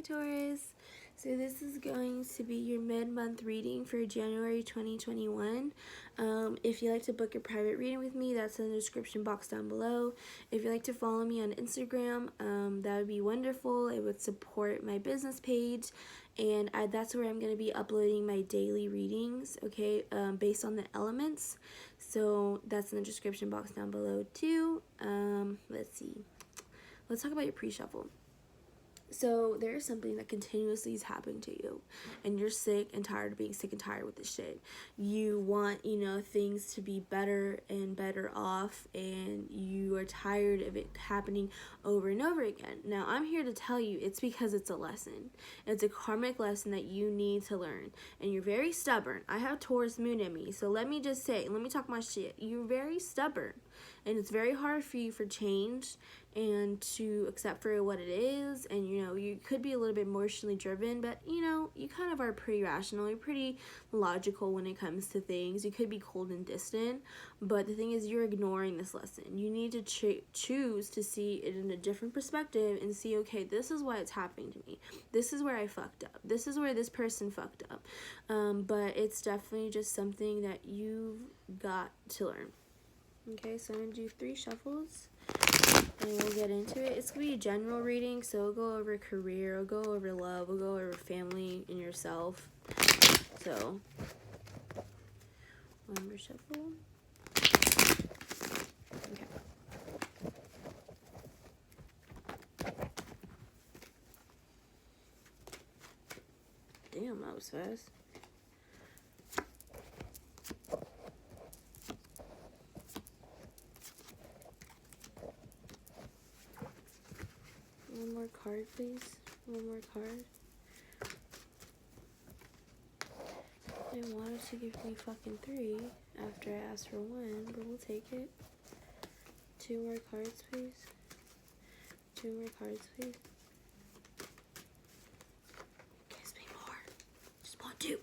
Taurus. So this is going to be your mid-month reading for January 2021. If you'd like to book a private reading with me, that's in the description box down below. If you'd like to follow me on Instagram, that would be wonderful. It would support my business page, and that's where I'm going to be uploading my daily readings, okay, based on the elements. So that's in the description box down below too. Let's see. Let's talk about your pre-shuffle. So there's something that continuously is happening to you, and you're sick and tired of being sick and tired with this shit. You want, things to be better and better off, and you are tired of it happening over and over again. Now, I'm here to tell you it's because it's a lesson. It's a karmic lesson that you need to learn, and you're very stubborn. I have Taurus moon in me, so let me talk my shit. You're very stubborn, and it's very hard for you for change and to accept for what it is. And you could be a little bit emotionally driven, but you kind of are pretty rational. You're pretty logical when it comes to things. You could be cold and distant, but the thing is, you're ignoring this lesson. You need to choose to see it in a different perspective and see, okay, this is why it's happening to me. This is where I fucked up. This is where this person fucked up. But it's definitely just something that you've got to learn. Okay, so I'm going to do 3 shuffles, and we'll get into it. It's going to be a general reading, so we'll go over career, we'll go over love, we'll go over family and yourself. So, one more shuffle. Okay. Damn, that was fast. One more card, please. One more card. They wanted to give me fucking 3 after I asked for 1, but we'll take it. 2 more cards, please. 2 more cards, please. Gives me more. Just want 2.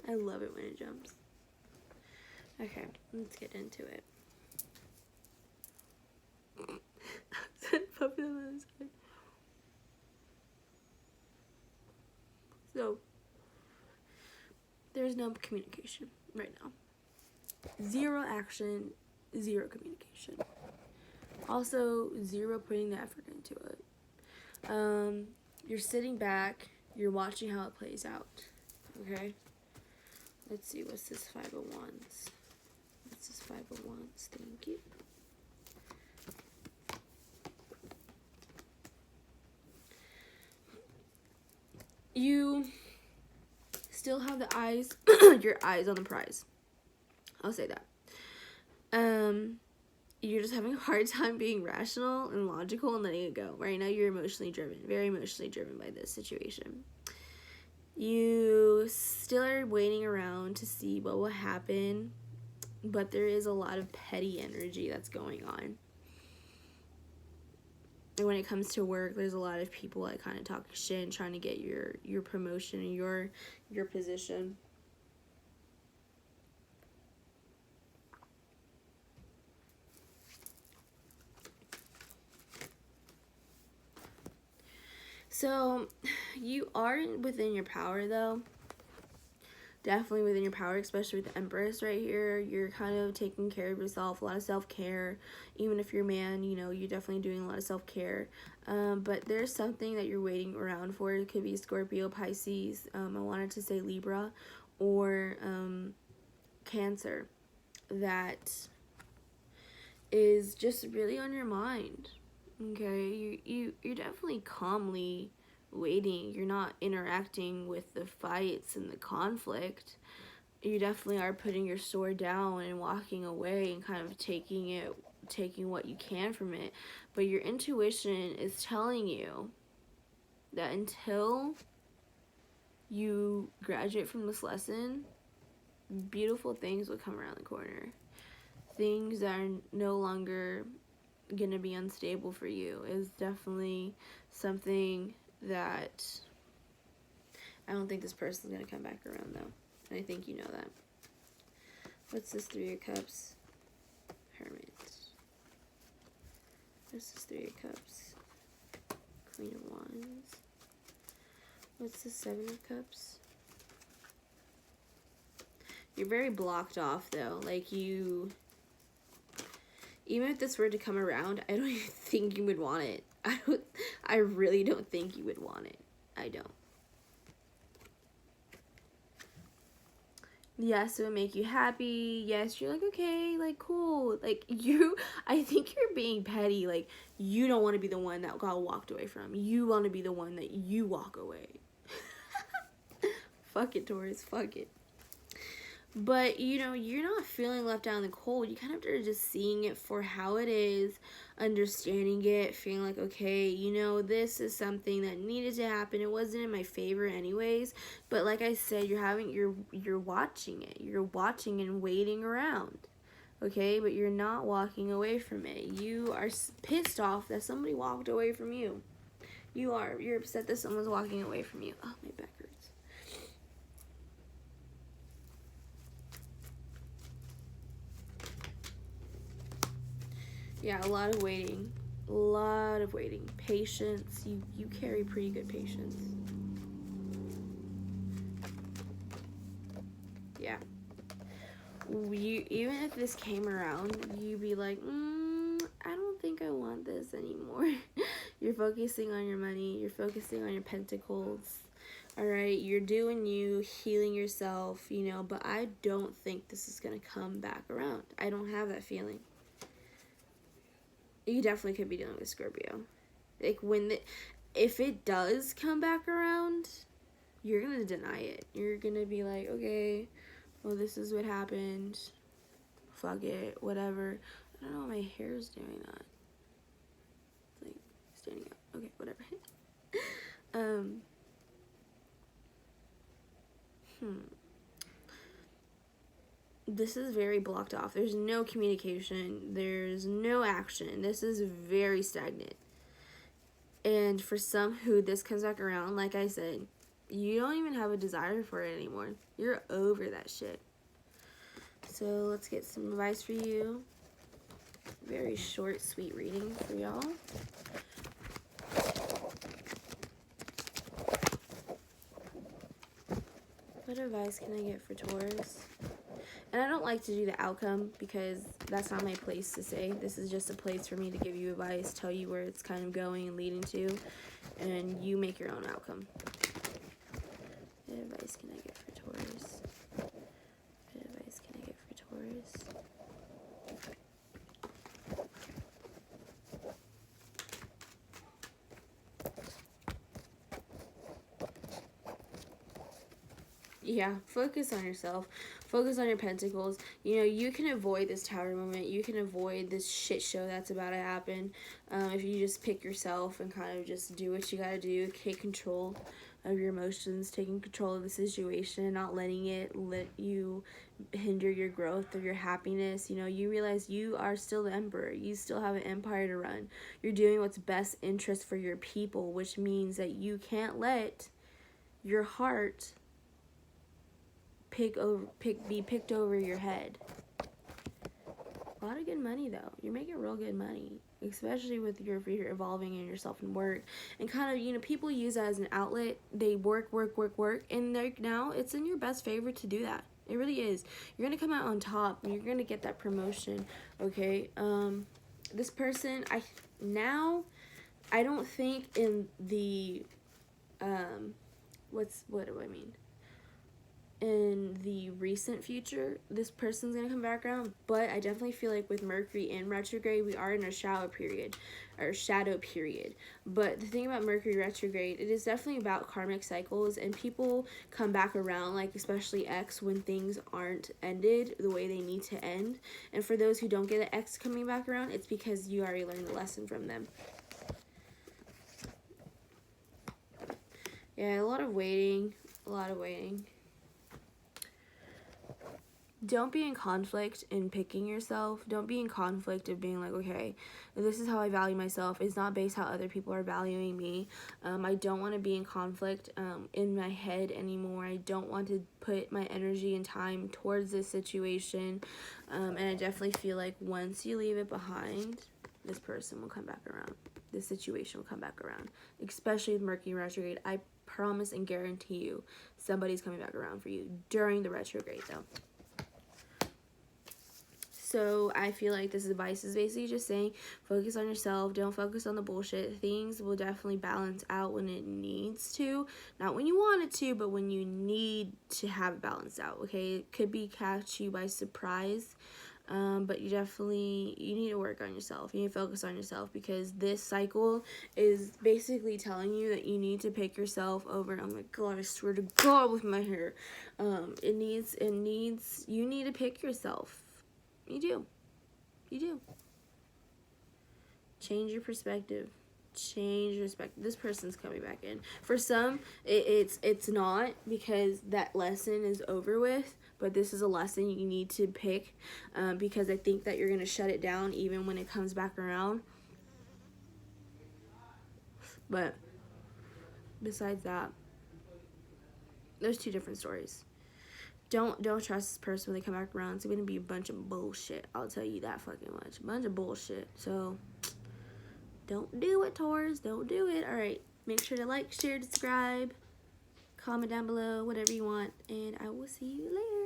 I love it when it jumps. Okay, let's get into it. Puppy on the other side. So, there's no communication right now. 0 action, 0 communication. Also, 0 putting the effort into it. You're sitting back, you're watching how it plays out. Okay? Let's see, what's this 5 of Wands? What's this 5 of Wands? Thank you. You still have the eyes, your eyes on the prize. I'll say that. You're just having a hard time being rational and logical and letting it go. Right now, you're emotionally driven, very emotionally driven by this situation. You still are waiting around to see what will happen, but there is a lot of petty energy that's going on. And when it comes to work, there's a lot of people that kind of talk shit and trying to get your promotion and your position. So, you are within your power, though. Definitely within your power, especially with the Empress right here. You're kind of taking care of yourself, a lot of self-care. Even if you're a man, you're definitely doing a lot of self-care. But there's something that you're waiting around for. It could be Scorpio, Pisces. I wanted to say Libra or Cancer. That is just really on your mind. Okay, you're definitely calmly waiting. You're not interacting with the fights and the conflict. You definitely are putting your sword down and walking away and kind of taking what you can from it. But your intuition is telling you that until you graduate from this lesson, beautiful things will come around the corner. Things that are no longer gonna be unstable for you is definitely something that I don't think this person's gonna come back around, though, and I think you know that. What's this 3 of Cups? Hermit. This is 3 of Cups. Queen of Wands. What's the 7 of Cups? You're very blocked off, though. Like, you... Even if this were to come around, I don't even think you would want it. I really don't think you would want it. I don't. Yes, it would make you happy. Yes, you're like, okay, like, cool. Like, I think you're being petty. Like, you don't want to be the one that got walked away from. You want to be the one that you walk away. Fuck it, Taurus. Fuck it. But, you know, you're not feeling left out in the cold. You kind of are just seeing it for how it is, understanding it, feeling like, okay, you know, this is something that needed to happen. It wasn't in my favor anyways. But like I said, you're watching it. You're watching and waiting around. Okay? But you're not walking away from it. You are pissed off that somebody walked away from you. You are. You're upset that someone's walking away from you. Oh, my back hurts. Yeah, a lot of waiting. A lot of waiting. Patience. You carry pretty good patience. Yeah. Even if this came around, you'd be like, I don't think I want this anymore. You're focusing on your money. You're focusing on your pentacles. Alright, you're doing you, healing yourself, you know, but I don't think this is going to come back around. I don't have that feeling. You definitely could be dealing with Scorpio. Like, if it does come back around, you're going to deny it. You're going to be like, okay, well, this is what happened. Fuck it, whatever. I don't know why my hair's doing that. It's like standing up. Okay, whatever. This is very blocked off. There's no communication. There's no action. This is very stagnant. And for some who this comes back around, like I said, you don't even have a desire for it anymore. You're over that shit. So let's get some advice for you. Very short, sweet reading for y'all. What advice can I get for Taurus? And I don't like to do the outcome because that's not my place to say. This is just a place for me to give you advice, tell you where it's kind of going and leading to, and you make your own outcome. What advice can I get for Taurus? What advice can I get for Taurus? Yeah, focus on yourself. Focus on your pentacles. You know, you can avoid this tower moment. You can avoid this shit show that's about to happen if you just pick yourself and kind of just do what you gotta do. Take control of your emotions, taking control of the situation, not letting it let you hinder your growth or your happiness. You know, you realize you are still the emperor. You still have an empire to run. You're doing what's best interest for your people, which means that you can't let your heart be picked over your head. A lot of good money though. You're making real good money, especially with you're evolving in yourself and work, and kind of, you know, people use that as an outlet. They work, and now it's in your best favor to do that. It really is. You're gonna come out on top. You're gonna get that promotion. Okay. This person, I don't think in the what do I mean? In the recent future, this person's gonna come back around, but I definitely feel like with Mercury in retrograde, we are in a shadow period. But the thing about Mercury retrograde, it is definitely about karmic cycles, and people come back around, like especially X, when things aren't ended the way they need to end. And for those who don't get an X coming back around, it's because you already learned the lesson from them. Yeah, a lot of waiting. Don't be in conflict in picking yourself. Don't be in conflict of being like, okay, this is how I value myself. It's not based how other people are valuing me. I don't want to be in conflict in my head anymore. I don't want to put my energy and time towards this situation. And I definitely feel like once you leave it behind, this person will come back around. This situation will come back around, especially with Mercury retrograde. I promise and guarantee you somebody's coming back around for you during the retrograde, though. So I feel like this advice is basically just saying focus on yourself. Don't focus on the bullshit. Things will definitely balance out when it needs to. Not when you want it to, but when you need to have it balanced out, okay? It could be catch you by surprise. But you need to work on yourself. You need to focus on yourself, because this cycle is basically telling you that you need to pick yourself over. Oh my god, I swear to God, with my hair. You need to pick yourself. You do. Change your perspective. This person's coming back in. For some, it's not, because that lesson is over with. But this is a lesson you need to pick, because I think that you're going to shut it down even when it comes back around. But besides that, there's two different stories. Don't trust this person when they come back around. It's going to be a bunch of bullshit. I'll tell you that fucking much. A bunch of bullshit. So don't do it, Taurus. Don't do it. All right. Make sure to like, share, subscribe, comment down below, whatever you want. And I will see you later.